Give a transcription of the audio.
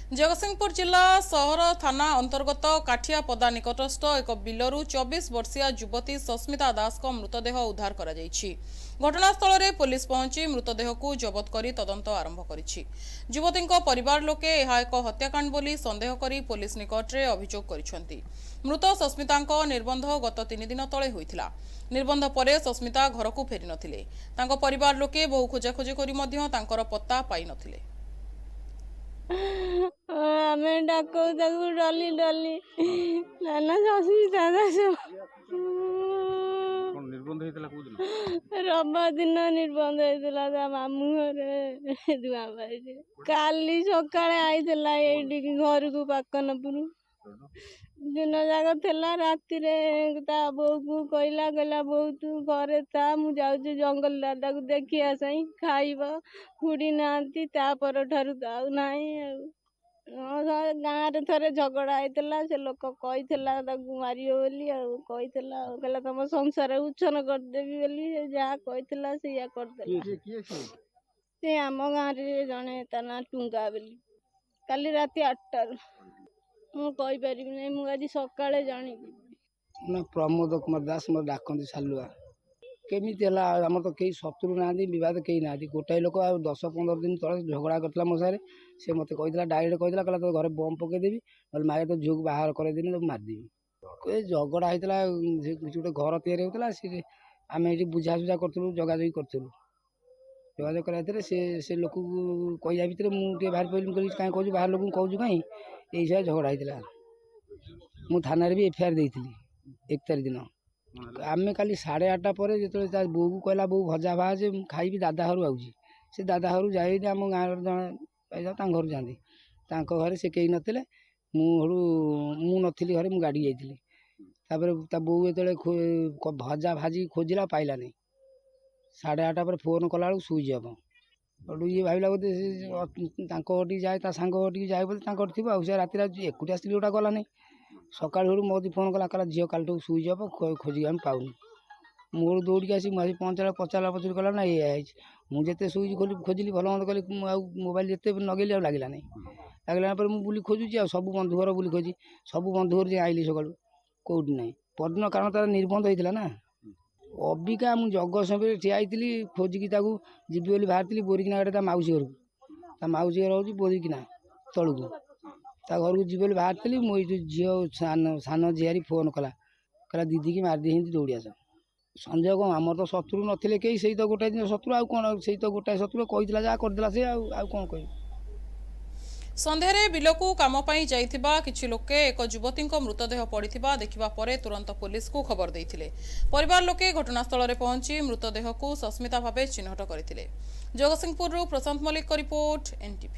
जगतसिंहपुर जिला सहर थाना अंतर्गत काठियापदा निकटस्थ एक बिलरू 24 वर्षीय युवती सस्मिता दास को मृतदेह उद्धार करा जायछि। घटनास्थल में पुलिस पहुंची मृतदेह को जबत कर तदंत आरंभ करिछि। युवती परिवार लोके यह एक हत्याकांड बोली संदेह करी पुलिस निकट में अभियोग करिसेंति। मृत सस्मिता निर्बंध गत 3 दिन तले होइथिला। निर्बंध परे सस्मिता घर को फेरी नथिले। तांको परिवार लोके बहु खोजाखोजी करी मध्य तांकर पत्ता पाई नथिले। आमे डाको ताकू डली डली नाना सस्मिता दास निर्बंध होइतला को दिन रविवार दिन निर्बंध होइतला ता मामू घरे दुआ बाई काली सकाळे आइतला एडी घर को पाकनपुर दिन जाक थेला राति रे ता बो को कहला कहला बो तू घरे था मु जाउछु जंगल दादा को देखि आसाई खाइबा खुडी नांती ता पर ठारु दाउ नाही गाँव रे थरे झगड़ा होता से लोक कही मारियो बोली कहला तुम संसार उच्छन करदेवी बोली जहाँ कही से करदेला से आम गाँव रे जड़े ता ना टुंगा बोली काली राति 8टार मुझे मुझे आज सकाଳେ जानी ना प्रमोद कुमार दास मोर डाकती सालुआ केमी आम तो कई शत्रु ना बद कई ना गोटाए लोक 10-15 दिन तले झगड़ा करता मो सारे से मत कही डायरेक्ट कही कहला तो घर बम पकईदेवी ना माए तो झील को बाहर करदेवी तो मारिदेवी झगड़ा होता गोटे घर तैयारी होता सी आम ये बुझासुझा करूँ जगाजगी करूँ जगाजग कर से लोक कह भितर मुझे बाहर पड़े कहीं कहूँ बाहर लोक कहूँ कहीं यही झगड़ा होता मु थाना भी एफआईआर देती 1 तारिख दिन आमे काली 8:30 पर जो बो को कहला बो भजा भाज खाई दादा घर आऊँगी से दादा घर जाए आम गाँव जन घर जाती घरे से कई नथिले मु नथिली घरे मु गाड़ी जाइली बो जो भजा भाजी खोजला पाइला नहीं 8:30 पर फोन कला सुइच ऑफ ये भावला बोधे घटी जाए सांग घटी जाए बोले थी से राति एकुटिया स्त्री गोटा गला नहीं सका मोदी फोन कला कहला झील काल सुइच ऑफ खोजिक आम पाऊनी मोर दौड़ी आसी मुझे पहुँचा पचारा पचर कला ना ये मुझे सुइच खोजिली भल मंद कली मोबाइल जिते नगेली आ लगे नहीं लगला मुझे बुली खोजुची आ सब बंधु घर बुली खोजी सब बंधु घर आइली सका कौटी ना परदिन कारण तार निर्बंध होता ना अबिका मुझे जगतसिंहपुर ठिया खोजिकी जीवी बोली बाहरी बोरिकिना गए मौसी घर को मौसी घर हूँ बोरिकिना तलू घर को जी बाहरी मुझे झील सान झीआरी फोन कला कहला दीदी की मारदी हिंदी दौड़ी आस संजय कौन आम तो शत्रु नथिले कई से तो गोटाए दिन शत्रु आउन से तो गोटाए शत्रु कही जहाँ करदेला से कौन कह संध्यारे बिलकू काम जाइथिबा किछि लोके एक युवती मृतदेह पड़िथिबा देखिबा परे तुरंत पुलिस को खबर देइथिले। परिवार लोके घटनास्थल में पहुंची मृतदेह को सस्मिता भावे चिन्हट करथिले। जगतसिंहपुर प्रशांत मलिक रिपोर्ट NTV।